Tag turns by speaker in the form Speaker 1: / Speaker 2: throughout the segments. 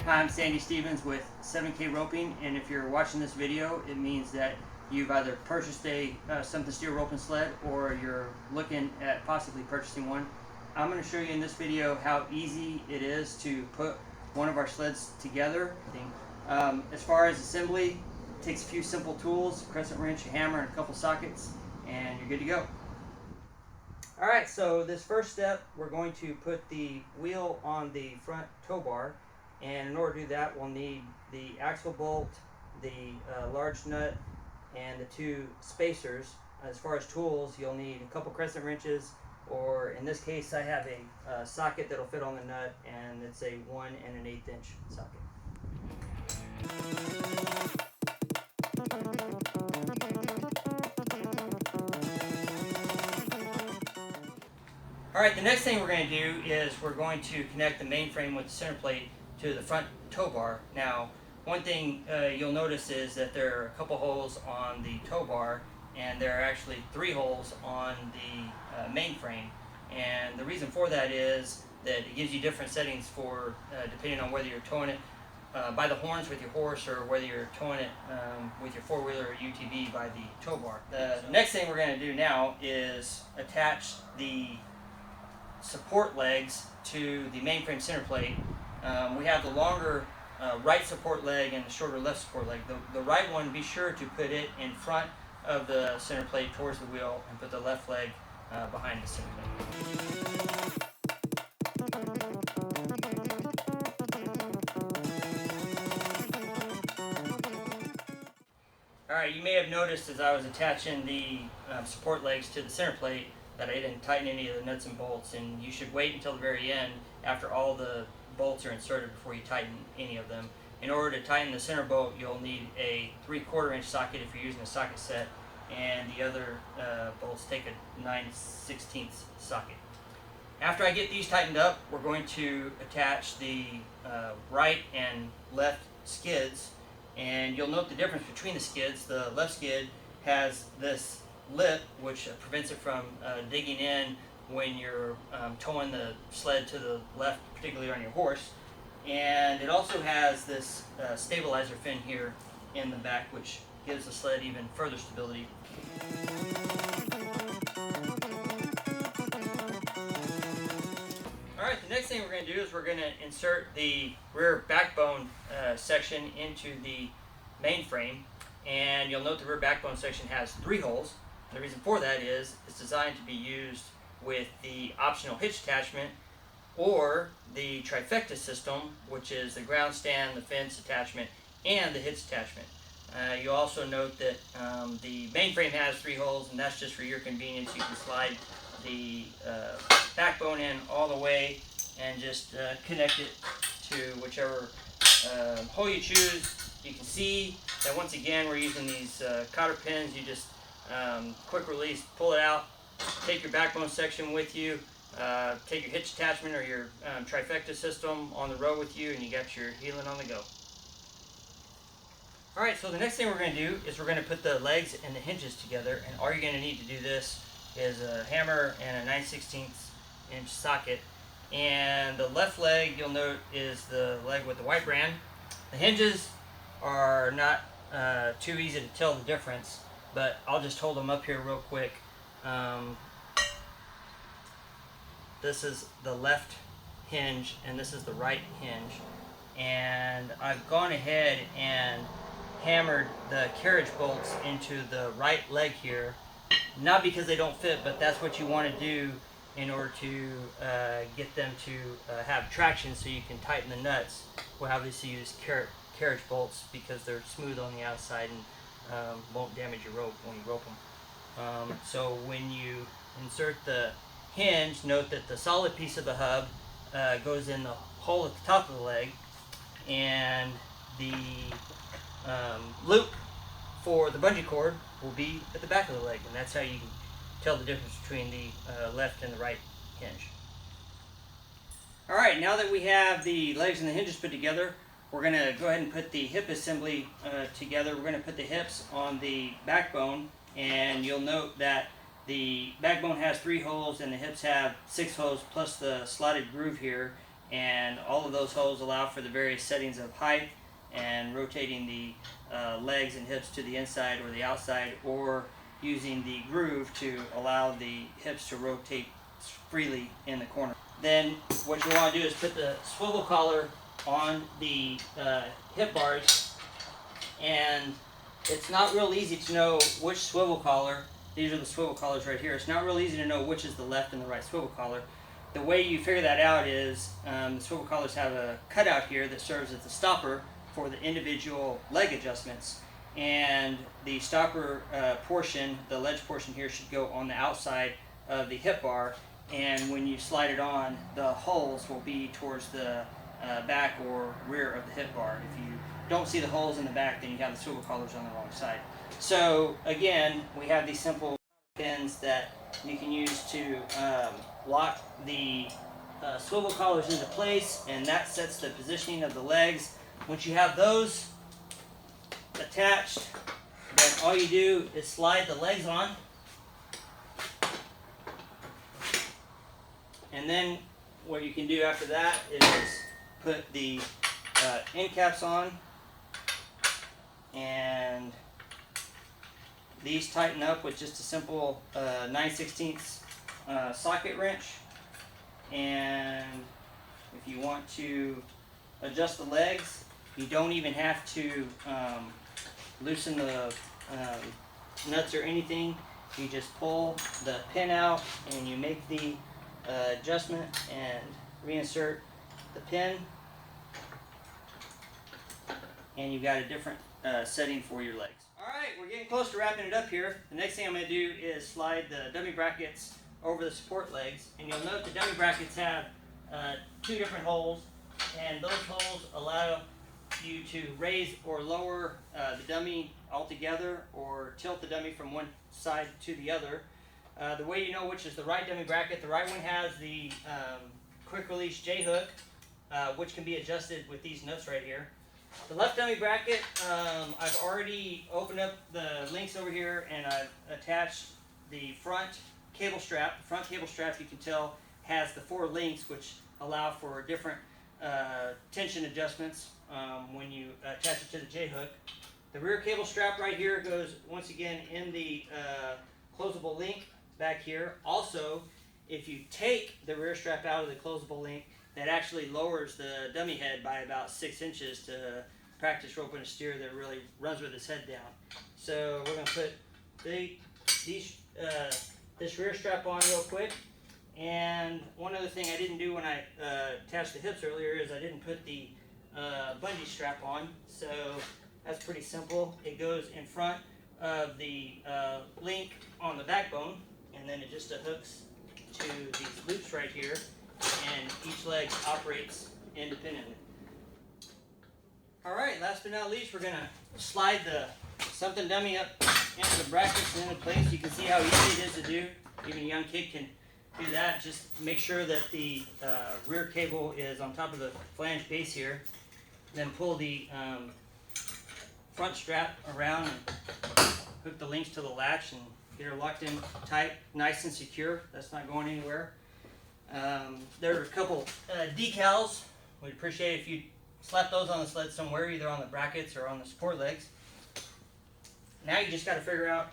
Speaker 1: Hi, I'm Sandy Stevens with 7K Roping, and if you're watching this video, it means that you've either purchased a Something Steel roping sled or you're looking at possibly purchasing one. I'm going to show you in this video how easy it is to put one of our sleds together. As far as assembly, it takes a few simple tools, a crescent wrench, a hammer, and a couple sockets, and you're good to go. Alright, so this first step, we're going to put the wheel on the front tow bar. And in order to do that, we'll need the axle bolt, the large nut, and the two spacers. As far as tools, you'll need a couple crescent wrenches, or in this case, I have a socket that'll fit on the nut, and it's a 1 1/8 inch socket. Alright, the next thing we're going to do is we're going to connect the mainframe with the center plate to the front tow bar. Now, one thing you'll notice is that there are a couple holes on the tow bar, and there are actually 3 holes on the mainframe. And the reason for that is that it gives you different settings for depending on whether you're towing it by the horns with your horse, or whether you're towing it with your four-wheeler or UTV by the tow bar. The next thing we're going to do now is attach the support legs to the mainframe center plate. We have the longer right support leg and the shorter left support leg. The right one, be sure to put it in front of the center plate towards the wheel, and put the left leg behind the center plate. Alright, you may have noticed as I was attaching the support legs to the center plate that I didn't tighten any of the nuts and bolts, and you should wait until the very end after all the bolts are inserted before you tighten any of them. In order to tighten the center bolt, you'll need a 3/4 inch socket if you're using a socket set, and the other bolts take a 9/16 socket. After I get these tightened up, we're going to attach the right and left skids, and you'll note the difference between the skids. The left skid has this lip which prevents it from digging in when you're towing the sled to the left, particularly on your horse. And it also has this stabilizer fin here in the back, which gives the sled even further stability. Alright, the next thing we're going to do is we're going to insert the rear backbone section into the mainframe. And you'll note the rear backbone section has 3 holes. The reason for that is it's designed to be used with the optional hitch attachment or the trifecta system, which is the ground stand, the fence attachment, and the hitch attachment. You'll also note that the mainframe has 3 holes, and that's just for your convenience. You can slide the backbone in all the way and just connect it to whichever hole you choose. You can see that once again we're using these cotter pins. You just quick release, pull it out, take your backbone section with you, take your hitch attachment or your trifecta system on the road with you, and you got your heeling on the go. Alright, so the next thing we're going to do is we're going to put the legs and the hinges together, and all you're going to need to do this is a hammer and a 9/16 inch socket. And the left leg, you'll note, is the leg with the white brand. The hinges are not too easy to tell the difference, but I'll just hold them up here real quick. This is the left hinge and this is the right hinge, and I've gone ahead and hammered the carriage bolts into the right leg here, not because they don't fit, but that's what you want to do in order to get them to have traction so you can tighten the nuts. We'll obviously use carriage bolts because they're smooth on the outside and won't damage your rope when you rope them. So when you insert the hinge, note that the solid piece of the hub goes in the hole at the top of the leg, and the loop for the bungee cord will be at the back of the leg, and that's how you can tell the difference between the left and the right hinge. Alright, now that we have the legs and the hinges put together, we're going to go ahead and put the hip assembly together. We're going to put the hips on the backbone, and you'll note that the backbone has 3 holes and the hips have 6 holes plus the slotted groove here. and all of those holes allow for the various settings of height and rotating the legs and hips to the inside or the outside, or using the groove to allow the hips to rotate freely in the corner. Then what you want to do is put the swivel collar on the hip bars, and it's not real easy to know which swivel collar. These are the swivel collars right here. It's not real easy to know which is the left and the right swivel collar. The way you figure that out is the swivel collars have a cutout here that serves as the stopper for the individual leg adjustments, and the stopper portion, the ledge portion here, should go on the outside of the hip bar, and when you slide it on, the holes will be towards the back or rear of the hip bar. If you don't see the holes in the back, then you have the swivel collars on the wrong side. So again, we have these simple pins that you can use to lock the swivel collars into place, and that sets the positioning of the legs. Once you have those attached, then all you do is slide the legs on, and then what you can do after that is put the end caps on, and these tighten up with just a simple 9/16 socket wrench. And if you want to adjust the legs, you don't even have to loosen the nuts or anything. You just pull the pin out and you make the adjustment and reinsert the pin, and you've got a different setting for your legs. Alright, we're getting close to wrapping it up here. The next thing I'm going to do is slide the dummy brackets over the support legs, and you'll note the dummy brackets have two different holes, and those holes allow you to raise or lower the dummy altogether, or tilt the dummy from one side to the other. The way you know which is the right dummy bracket, the right one has the quick release J-hook, which can be adjusted with these nuts right here. The left dummy bracket, I've already opened up the links over here, and I've attached the front cable strap. The front cable strap, you can tell, has the 4 links, which allow for different tension adjustments when you attach it to the J-hook. The rear cable strap right here goes once again in the closable link back here. Also, if you take the rear strap out of the closable link, that actually lowers the dummy head by about 6 inches to practice roping a steer that really runs with his head down. So we're going to put this rear strap on real quick. And one other thing I didn't do when I attached the hips earlier is I didn't put the bungee strap on. So that's pretty simple. It goes in front of the link on the backbone, and then it just hooks to these loops right here, and each leg operates independently. Alright, last but not least, we're going to slide the Something dummy up into the brackets and into place. You can see how easy it is to do. Even a young kid can do that. Just make sure that the rear cable is on top of the flange base here. Then pull the front strap around and hook the links to the latch and get her locked in tight, nice and secure. That's not going anywhere. There are a couple decals. We'd appreciate it if you slap those on the sled somewhere, either on the brackets or on the support legs. Now you just got to figure out,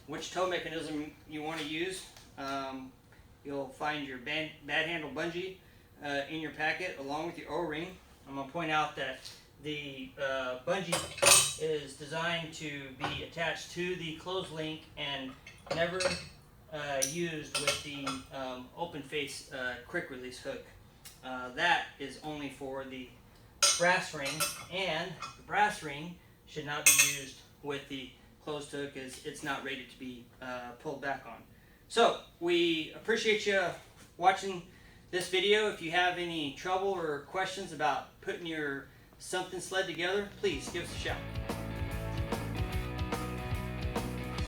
Speaker 1: which tow mechanism you want to use. You'll find your bad handle bungee in your packet along with your O-ring. I'm going to point out that the bungee is designed to be attached to the closed link and never used with the open face quick release hook. That is only for the brass ring, and the brass ring should not be used with the closed hook, as it's not rated to be pulled back on. So we appreciate you watching this video. If you have any trouble or questions about putting your Something sled together, please give us a shout.